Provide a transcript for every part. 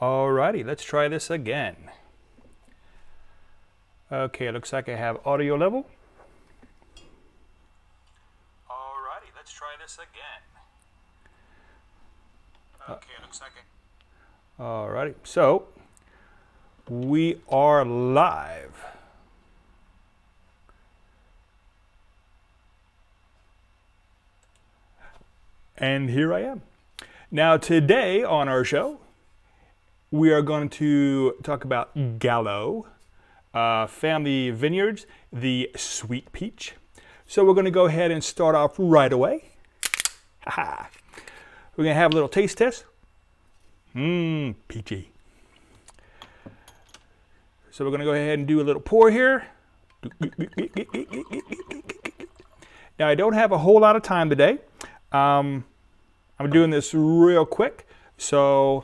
Alrighty, let's try this again. Okay, it looks like I have audio level. Alrighty, let's try this again. Okay, it looks like it. Alrighty, so we are live. And here I am. Now today on our show, we are going to talk about Gallo, Family Vineyards, the Sweet Peach. So we're going to go ahead and start off right away. We're going to have a little taste test. Peachy. So we're going to go ahead and do a little pour here. Now I don't have a whole lot of time today. I'm doing this real quick. So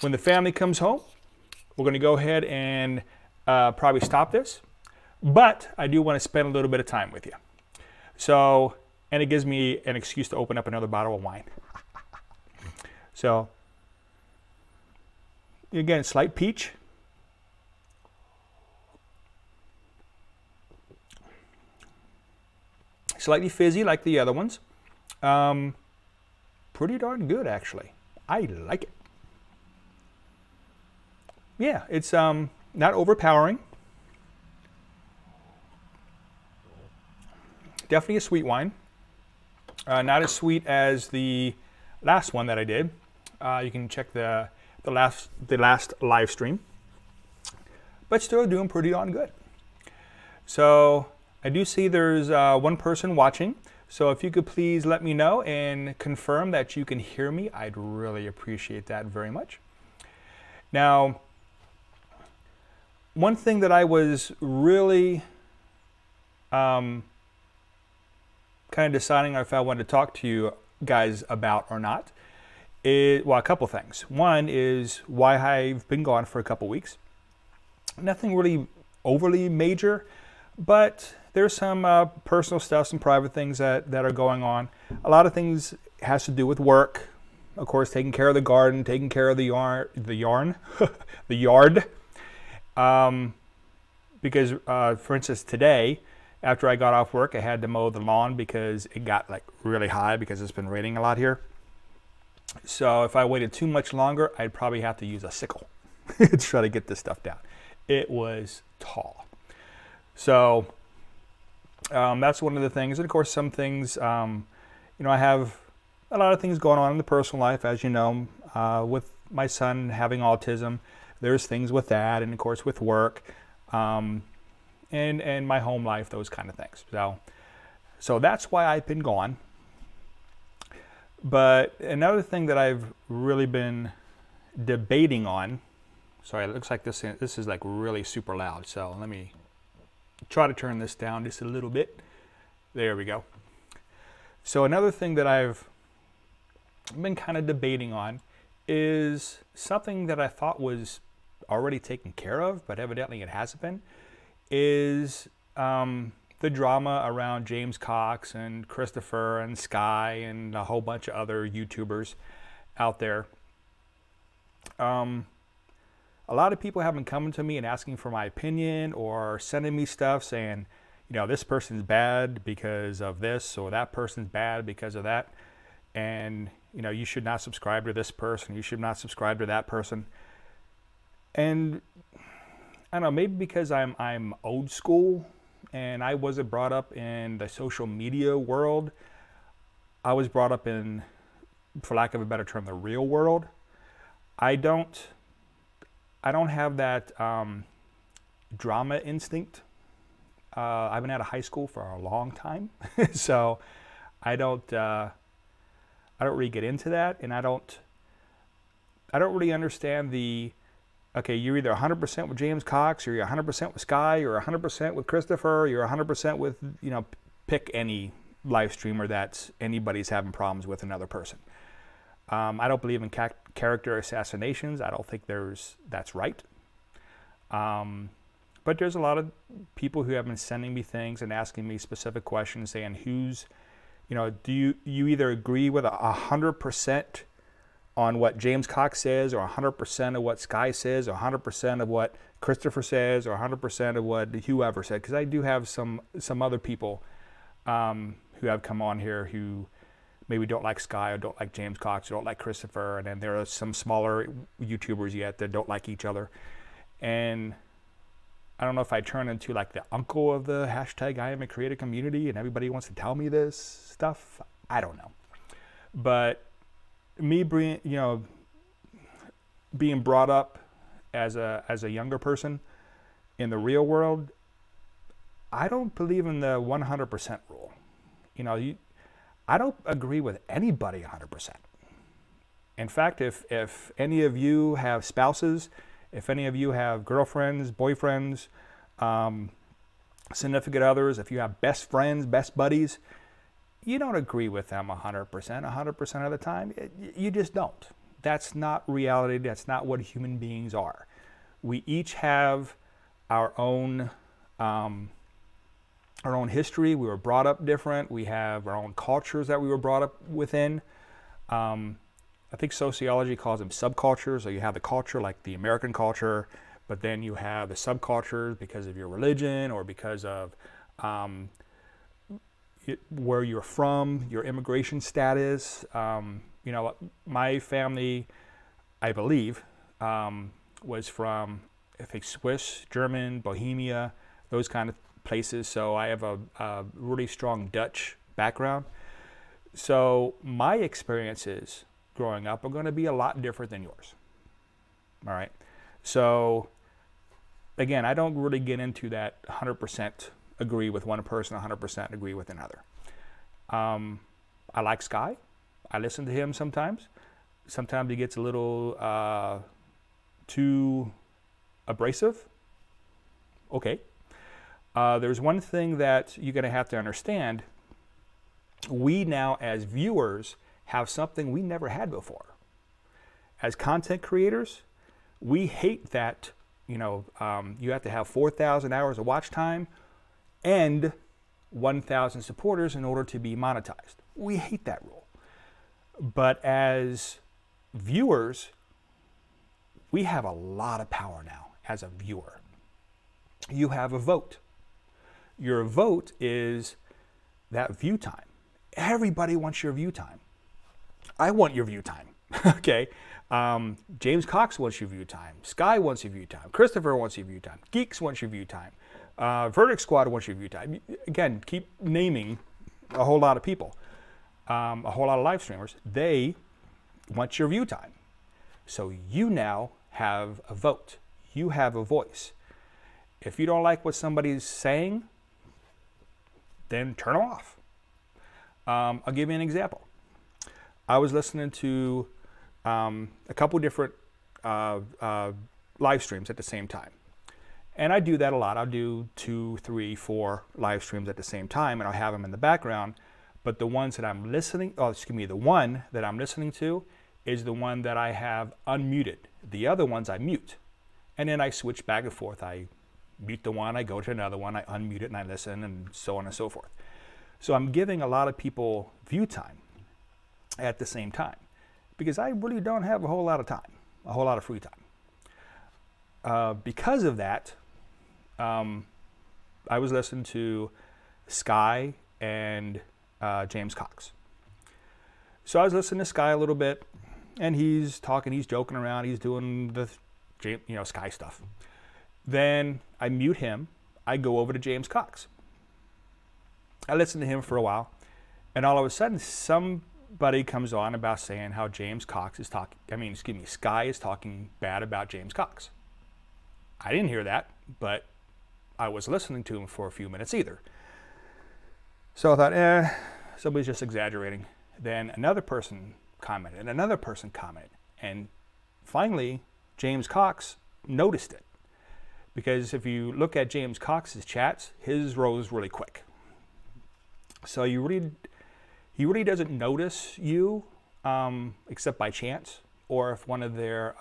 when the family comes home, we're going to go ahead and probably stop this. But I do want to spend a little bit of time with you. So, and it gives me an excuse to open up another bottle of wine. So, again, slight peach. Slightly fizzy like the other ones. Pretty darn good, actually. I like it. Yeah, it's not overpowering. Definitely a sweet wine. Not as sweet as the last one that I did. You can check the last live stream. But still doing pretty darn good. So I do see there's one person watching. So if you could please let me know and confirm that you can hear me, I'd really appreciate that very much. Now, one thing that I was really kind of deciding if I wanted to talk to you guys about or not is, well, a couple things. One is why I've been gone for a couple weeks. Nothing really overly major, but there's some personal stuff, some private things that are going on. A lot of things has to do with work. Of course, taking care of the garden, taking care of the yard. Because, for instance, today, after I got off work, I had to mow the lawn because it got like really high because it's been raining a lot here. So if I waited too much longer, I'd probably have to use a sickle to try to get this stuff down. It was tall. So that's one of the things. And of course, some things, you know, I have a lot of things going on in the personal life, as you know, with my son having autism. There's things with that, and of course with work, and my home life, those kind of things. So that's why I've been gone. But another thing that I've really been debating on, sorry, it looks like this is like really super loud. So let me try to turn this down just a little bit. There we go. So another thing that I've been kind of debating on is something that I thought was already taken care of, but evidently it hasn't been, is the drama around James Cox and Christopher and Sky and a whole bunch of other YouTubers out there. A lot of people have been coming to me and asking for my opinion or sending me stuff saying, you know, this person's bad because of this, or that person's bad because of that. And, you know, you should not subscribe to this person. You should not subscribe to that person. And I don't know, maybe because I'm old school and I wasn't brought up in the social media world. I was brought up in, for lack of a better term, the real world. I don't have that drama instinct. I've been out of high school for a long time, so I don't really get into that, and I don't really understand the, okay, you're either 100% with James Cox, or you're 100% with Sky, or 100% with Christopher, or you're 100% with, you know, pick any live streamer that anybody's having problems with another person. I don't believe in character assassinations. I don't think that's right. But there's a lot of people who have been sending me things and asking me specific questions, saying who's, you know, do you either agree with 100% on what James Cox says, or 100% of what Sky says, or 100% of what Christopher says, or 100% of what whoever said, because I do have some other people who have come on here who maybe don't like Sky or don't like James Cox or don't like Christopher, and then there are some smaller YouTubers yet that don't like each other. And I don't know if I turn into like the uncle of the hashtag Iamacreator community and everybody wants to tell me this stuff. I don't know. But me being, being brought up as a younger person in the real world, I don't believe in the 100% rule. I don't agree with anybody 100%. In fact, if any of you have spouses, if any of you have girlfriends, boyfriends, significant others, if you have best friends, best buddies, you don't agree with them 100% of the time. You just don't. That's not reality. That's not what human beings are. We each have our own history. We were brought up different. We have our own cultures that we were brought up within. I think sociology calls them subcultures. So you have the culture like the American culture, but then you have the subcultures because of your religion or because of where you're from, your immigration status. My family, I believe, was from, I think, Swiss, German, Bohemia, those kind of places. So I have a really strong Dutch background. So my experiences growing up are going to be a lot different than yours. All right. So again, I don't really get into that 100% agree with one person, 100% agree with another. I like Sky. I listen to him sometimes. Sometimes he gets a little too abrasive. Okay. There's one thing that you're going to have to understand. We now, as viewers, have something we never had before. As content creators, we hate that, you have to have 4,000 hours of watch time and 1,000 supporters in order to be monetized. We hate that rule. But as viewers, we have a lot of power now as a viewer. You have a vote. Your vote is that view time. Everybody wants your view time. I want your view time, okay? James Cox wants your view time. Sky wants your view time. Christopher wants your view time. Geeks wants your view time. Verdict Squad wants your view time. Again, keep naming a whole lot of people, a whole lot of live streamers. They want your view time. So you now have a vote. You have a voice. If you don't like what somebody's saying, then turn them off. I'll give you an example. I was listening to a couple different live streams at the same time. And I do that a lot. I'll do 2, 3, 4 live streams at the same time, and I'll have them in the background. But the ones that I'm listening, the one that I'm listening to is the one that I have unmuted. The other ones I mute. And then I switch back and forth. I mute the one, I go to another one, I unmute it and I listen, and so on and so forth. So I'm giving a lot of people view time at the same time because I really don't have a whole lot of time, a whole lot of free time. Because of that, I was listening to Sky and James Cox. So I was listening to Sky a little bit, and he's talking, he's joking around, he's doing the Sky stuff. Then I mute him, I go over to James Cox. I listen to him for a while, and all of a sudden somebody comes on about saying how James Cox is Sky is talking bad about James Cox. I didn't hear that, but I was listening to him for a few minutes either. So I thought, somebody's just exaggerating. Then another person commented, and another person commented, and finally James Cox noticed it. Because if you look at James Cox's chats, his rose really quick. So he really doesn't notice you except by chance, or if one of their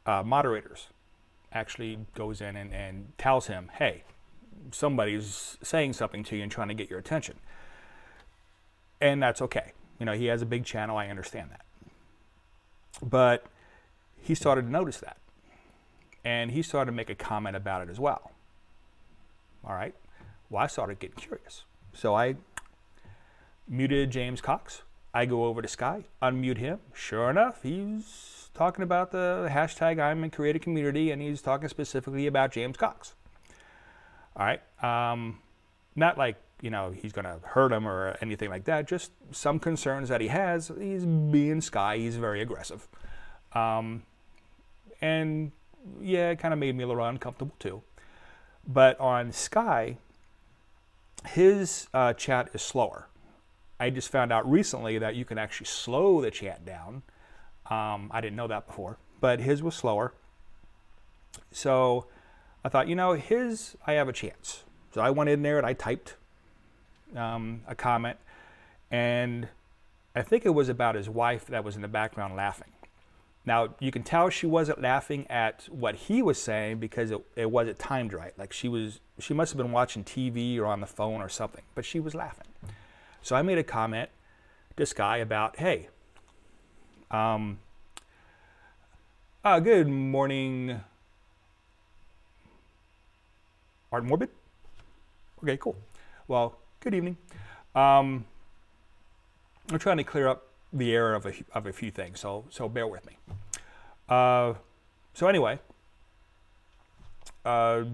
moderators actually goes in and tells him, hey, somebody's saying something to you and trying to get your attention. And that's okay. He has a big channel, I understand that. But he started to notice that. And he started to make a comment about it as well. All right. Well, I started getting curious. So I muted James Cox. I go over to Sky, unmute him. Sure enough, he's talking about the hashtag Iamacreator community, and he's talking specifically about James Cox. All right. Not like, you know, he's going to hurt him or anything like that. Just some concerns that he has. He's being Sky. He's very aggressive. And yeah, it kind of made me a little uncomfortable too. But on Sky, his chat is slower. I just found out recently that you can actually slow the chat down. I didn't know that before, but his was slower. So I thought, you know, I have a chance. So I went in there and I typed a comment, and I think it was about his wife that was in the background laughing. Now, you can tell she wasn't laughing at what he was saying because it wasn't timed right. Like she must have been watching TV or on the phone or something, but she was laughing. So I made a comment to this guy about, hey, good morning, Art Morbid? Okay, cool. Well, good evening. I'm trying to clear up the error of a few things, so bear with me. So anyway, I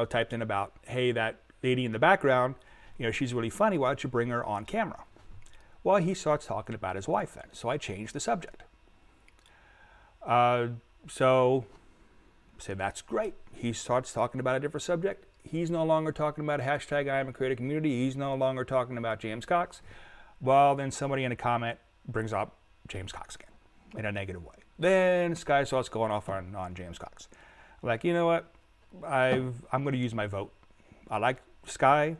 typed in about, hey, that lady in the background, you know, she's really funny. Why don't you bring her on camera? Well, he starts talking about his wife then, so I changed the subject. So I said, that's great. He starts talking about a different subject. He's no longer talking about hashtag Iamacreator community. He's no longer talking about James Cox. Well, then somebody in a comment brings up James Cox again in a negative way. Then Sky starts going off on James Cox. I'm like, you know what? I'm going to use my vote. I like Sky,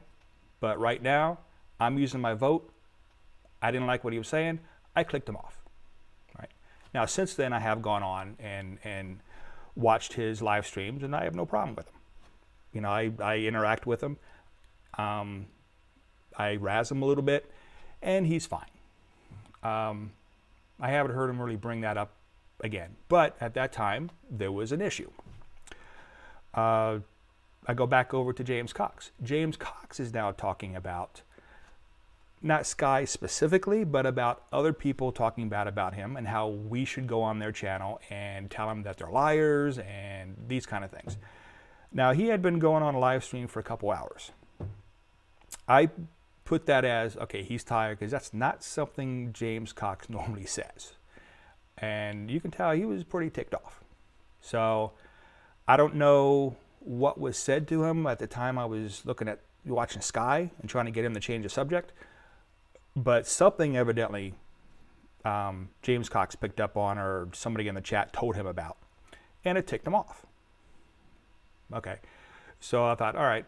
but right now I'm using my vote. I didn't like what he was saying. I clicked him off. Right now, since then, I have gone on and watched his live streams, and I have no problem with him. You know, I interact with him. I razz him a little bit, and he's fine. I haven't heard him really bring that up again. But at that time, there was an issue. I go back over to James Cox. James Cox is now talking about, not Sky specifically, but about other people talking bad about him and how we should go on their channel and tell them that they're liars and these kind of things. Now, he had been going on a live stream for a couple hours. I put that as, okay, he's tired, because that's not something James Cox normally says. And you can tell he was pretty ticked off. So I don't know what was said to him at the time I was watching Sky and trying to get him to change the subject. But something evidently James Cox picked up on, or somebody in the chat told him about, and it ticked him off. Okay, so I thought, all right,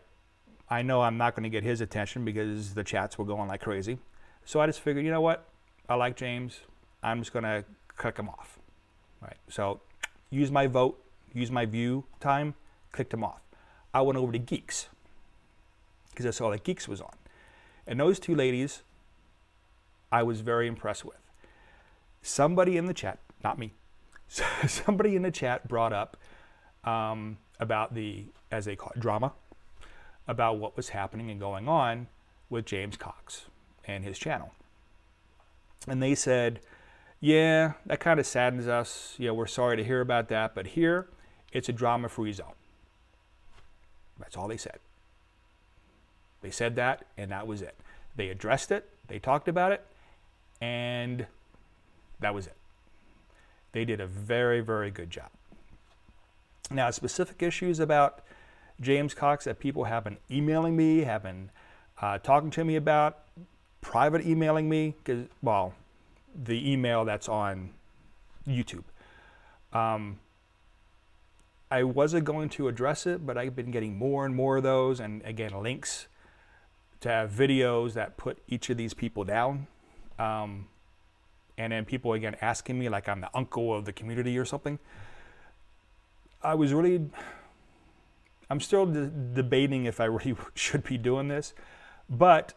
I know I'm not going to get his attention because the chats were going like crazy. So I just figured, you know what? I like James. I'm just going to click him off. Right. So use my vote, use my view time, clicked him off. I went over to Geeks because I saw that Geeks was on. And those two ladies I was very impressed with. Somebody in the chat, not me, somebody in the chat brought up about the, as they call it, drama, about what was happening and going on with James Cox and his channel. And they said, yeah, that kind of saddens us. Yeah, we're sorry to hear about that, but here it's a drama-free zone. That's all they said. They said that, and that was it. They addressed it, they talked about it, and that was it. They did a very, very good job. Now, specific issues about James Cox that people have been emailing me, have been talking to me about, private emailing me, because, well, the email that's on YouTube. I wasn't going to address it, but I've been getting more and more of those, and again, links to have videos that put each of these people down. And then people, again, asking me like I'm the uncle of the community or something. I'm still debating if I really should be doing this. But,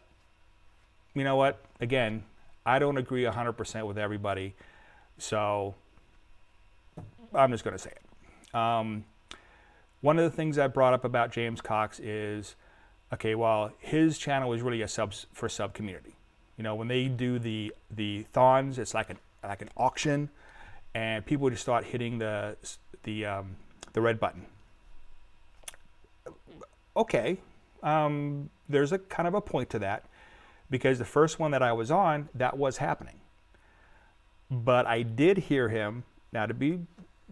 you know what? Again, I don't agree 100% with everybody. So I'm just going to say it. One of the things I brought up about James Cox is, okay, well, his channel is really a for sub community. You know, when they do the thons, it's like an auction, and people just start hitting the red button. Okay, there's a kind of a point to that, because the first one that I was on, that was happening. But I did hear him. Now, to be,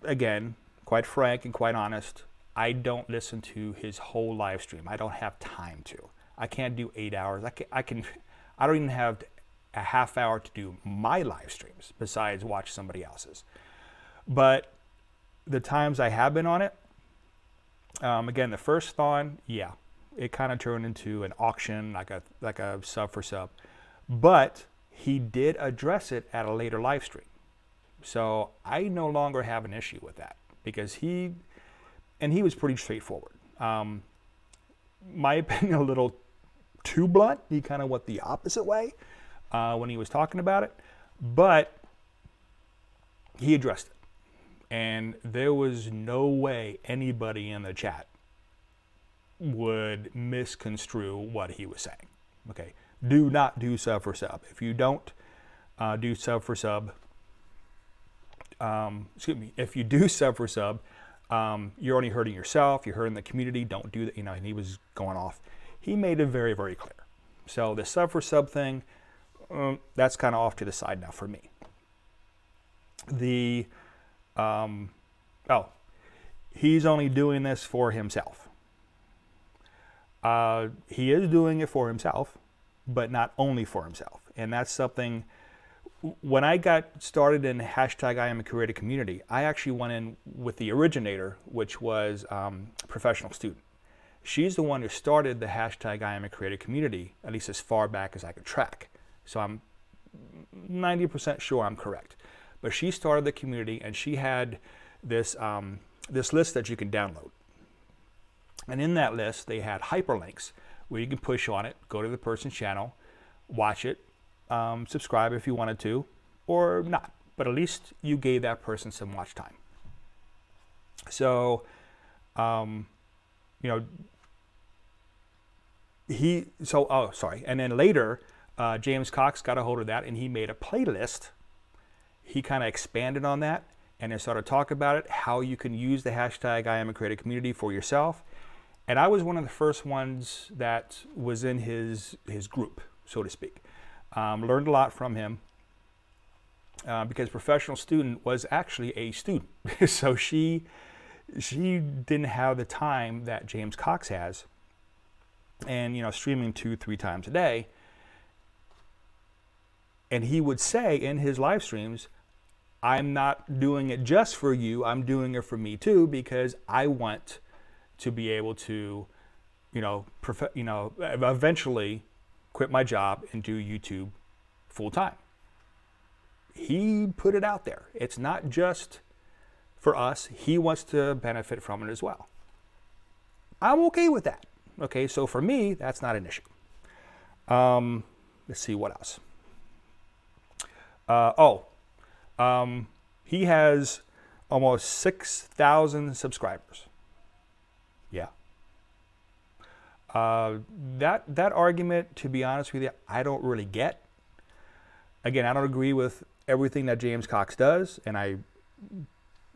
again, quite frank and quite honest, I don't listen to his whole live stream. I don't have time to. I can't do 8 hours. I don't even have a half hour to do my live streams besides watch somebody else's. But the times I have been on it, again, the first thon, yeah, it kind of turned into an auction, like a sub for sub. But he did address it at a later live stream. So I no longer have an issue with that, because he was pretty straightforward. My opinion, a little too blunt. He kind of went the opposite way when he was talking about it, but he addressed it. And there was no way anybody in the chat would misconstrue what he was saying. Okay, do not do sub for sub. If you don't do sub for sub, excuse me, if you do sub for sub, you're only hurting yourself, you're hurting the community, don't do that, you know, and he was going off. He made it very, very clear. So the sub for sub thing, that's kind of off to the side now for me. The, he's only doing this for himself. He is doing it for himself, but not only for himself. And that's something, when I got started in hashtag Iamacreator community, I actually went in with the originator, which was Professional Student. She's the one who started the hashtag Iamacreator community, at least as far back as I could track. So I'm 90% sure I'm correct. But she started the community, and she had this, this list that you can download. And in that list, they had hyperlinks where you can push on it, go to the person's channel, watch it, subscribe if you wanted to, or not. But at least you gave that person some watch time. So, you know, and then later, James Cox got a hold of that, and he made a playlist. He kind of expanded on that, and then started talking about it, how you can use the hashtag Iamacreator community for yourself. And I was one of the first ones that was in his group, so to speak. Learned a lot from him, because Professional Student was actually a student. So she didn't have the time that James Cox has, and, you know, streaming 2-3 times a day. And he would say in his live streams, I'm not doing it just for you, I'm doing it for me too, because I want to be able to, you know, eventually quit my job and do YouTube full time. He put it out there. It's not just for us. He wants to benefit from it as well. I'm okay with that. Okay, so for me, that's not an issue. Let's see what else. He has almost 6,000 subscribers. Yeah. That argument, to be honest with you, I don't really get. Again, I don't agree with everything that James Cox does, and I,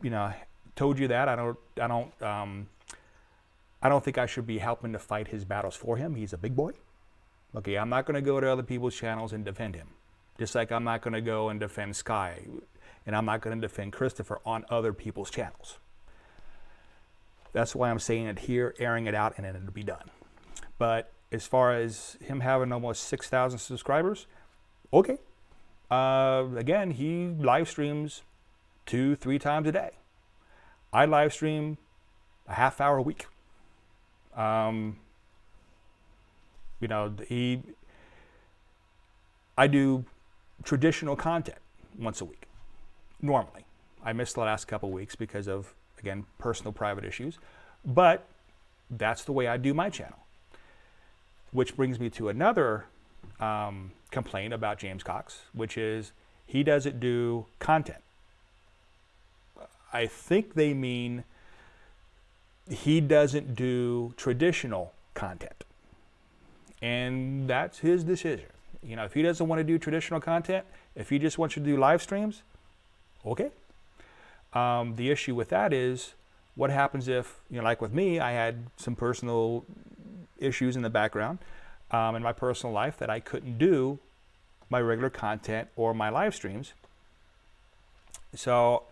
you know, told you that I don't think I should be helping to fight his battles for him. He's a big boy. Okay, I'm not going to go to other people's channels and defend him. Just like I'm not going to go and defend Sky, and I'm not going to defend Christopher on other people's channels. That's why I'm saying it here, airing it out, and then it'll be done. But as far as him having almost 6,000 subscribers, okay. Again, he live streams 2-3 times a day. I live stream a half hour a week. You know, I do traditional content once a week, normally. I missed the last couple of weeks because of, again, personal private issues, but that's the way I do my channel. Which brings me to another complaint about James Cox, which is he doesn't do content. I think they mean he doesn't do traditional content. And that's his decision. You know, if he doesn't want to do traditional content, if he just wants you to do live streams, okay. The issue with that is, what happens if, you know, like with me, I had some personal issues in the background in my personal life that I couldn't do my regular content or my live streams. So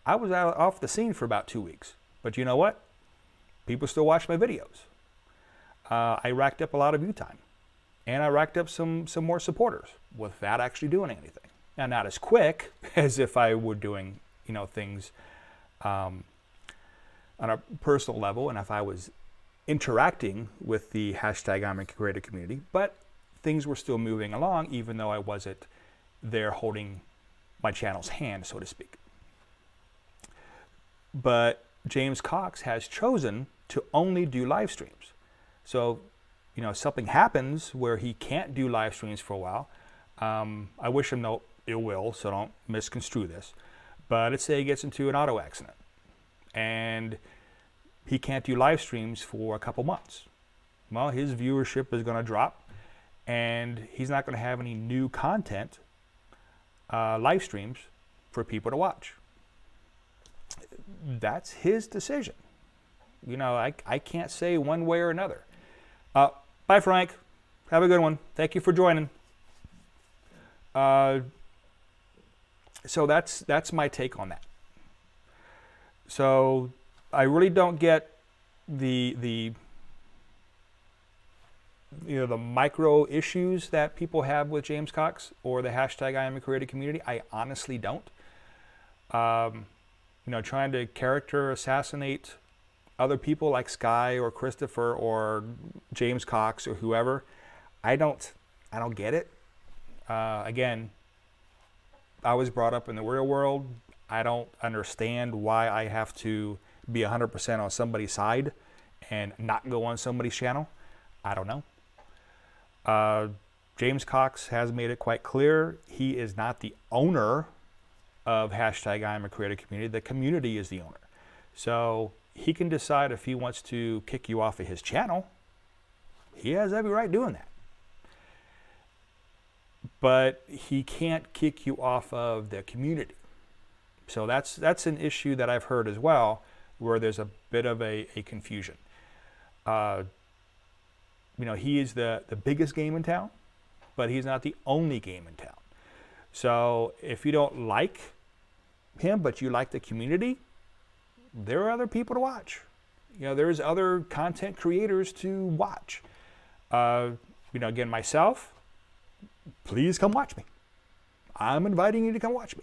I was off the scene for about 2 weeks. But you know what? People still watch my videos. I racked up a lot of view time. And I racked up some more supporters without actually doing anything. Now, not as quick as if I were doing, you know, things on a personal level, and if I was interacting with the hashtag Iamacreator community, but things were still moving along, even though I wasn't there holding my channel's hand, so to speak. But James Cox has chosen to only do live streams. So, you know, something happens where he can't do live streams for a while. I wish him no ill will, so don't misconstrue this. But let's say he gets into an auto accident and he can't do live streams for a couple months. Well, his viewership is going to drop and he's not going to have any new content, live streams for people to watch. That's his decision. You know, I can't say one way or another. Bye, Frank. Have a good one. Thank you for joining. So that's my take on that. So I really don't get the you know, the micro issues that people have with James Cox or the hashtag Iamacreator community. I honestly don't. You know, trying to character assassinate other people like Sky or Christopher or James Cox or whoever, I don't get it. Again, I was brought up in the real world. I don't understand why I have to be 100% on somebody's side and not go on somebody's channel. I don't know. James Cox has made it quite clear he is not the owner of hashtag Iamacreator community. The community is the owner. So he can decide if he wants to kick you off of his channel. He has every right doing that. But he can't kick you off of the community. So that's an issue that I've heard as well, where there's a bit of a confusion. You know, he is the biggest game in town, but he's not the only game in town. So if you don't like him, but you like the community, there are other people to watch. You know, there's other content creators to watch. You know, again, myself, please come watch me. I'm inviting you to come watch me.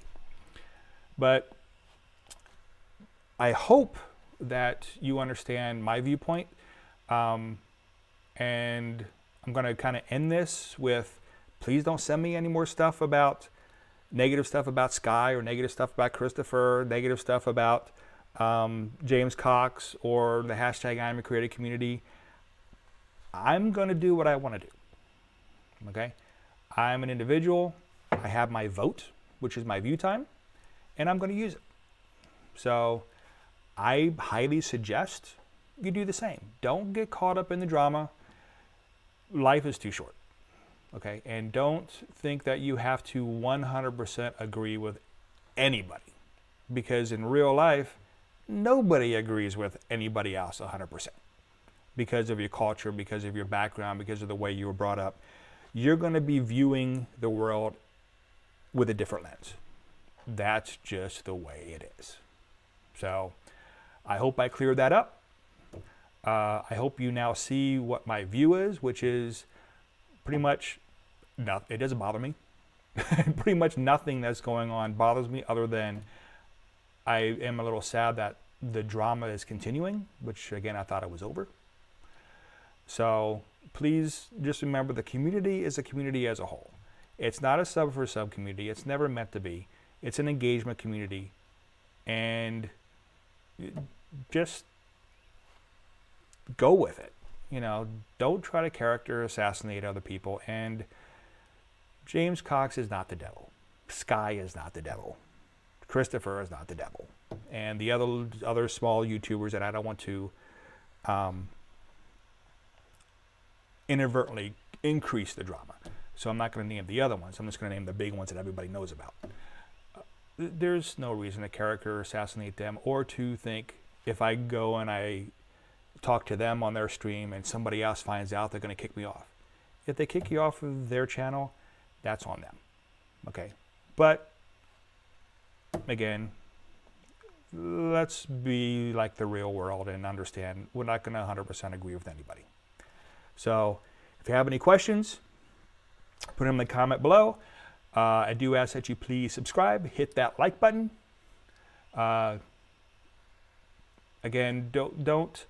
But I hope that you understand my viewpoint. And I'm going to kind of end this with, please don't send me any more stuff about negative stuff about Sky or negative stuff about Christopher, negative stuff about James Cox or the hashtag Iamacreator community. I'm going to do what I want to do. Okay? I'm an individual. I have my vote, which is my view time, and I'm going to use it. So I highly suggest you do the same. Don't get caught up in the drama. Life is too short. Okay? And don't think that you have to 100% agree with anybody, because in real life, nobody agrees with anybody else 100% because of your culture, because of your background, because of the way you were brought up. You're going to be viewing the world with a different lens. That's just the way it is. So I hope I cleared that up. I hope you now see what my view is, which is pretty much nothing. It doesn't bother me. Pretty much nothing that's going on bothers me, other than I am a little sad that the drama is continuing, which again, I thought it was over. So please just remember, the community is a community as a whole. It's not a sub for a sub community. It's never meant to be. It's an engagement community. And just go with it. You know, don't try to character assassinate other people. And James Cox is not the devil. Sky is not the devil. Christopher is not the devil. And the other small YouTubers that I don't want to inadvertently increase the drama. So I'm not going to name the other ones. I'm just going to name the big ones that everybody knows about. There's no reason to character assassinate them or to think if I go and I talk to them on their stream and somebody else finds out, they're going to kick me off. If they kick you off of their channel, that's on them. Okay. But again, let's be like the real world and understand we're not going to 100% agree with anybody. So if you have any questions, put them in the comment below. I do ask that you please subscribe, hit that like button. Again, don't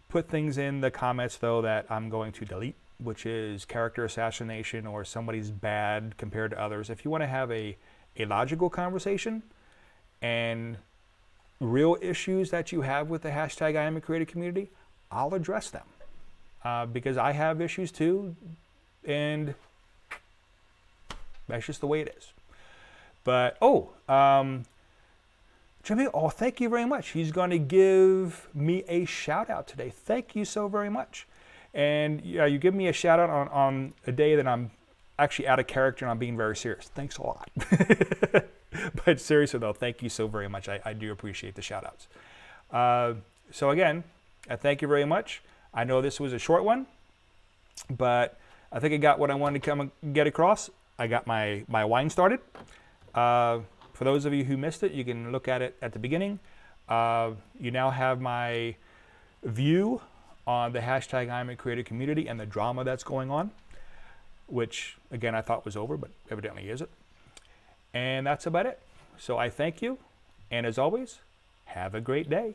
put things in the comments though that I'm going to delete, which is character assassination or somebody's bad compared to others. If you want to have a logical conversation and real issues that you have with the hashtag Iamacreator community, I'll address them. Because I have issues too, and that's just the way it is. But, Jimmy, thank you very much. He's going to give me a shout out today. Thank you so very much. And you give me a shout out on a day that I'm actually out of character and I'm being very serious. Thanks a lot. But seriously though, thank you so very much. I do appreciate the shout outs. So again, I thank you very much. I know this was a short one, but I think I got what I wanted to come and get across. I got my wine started. For those of you who missed it, you can look at it at the beginning. You now have my view on the hashtag Iamacreator community and the drama that's going on, which again I thought was over, but evidently isn't. And that's about it. So I thank you, and as always, have a great day.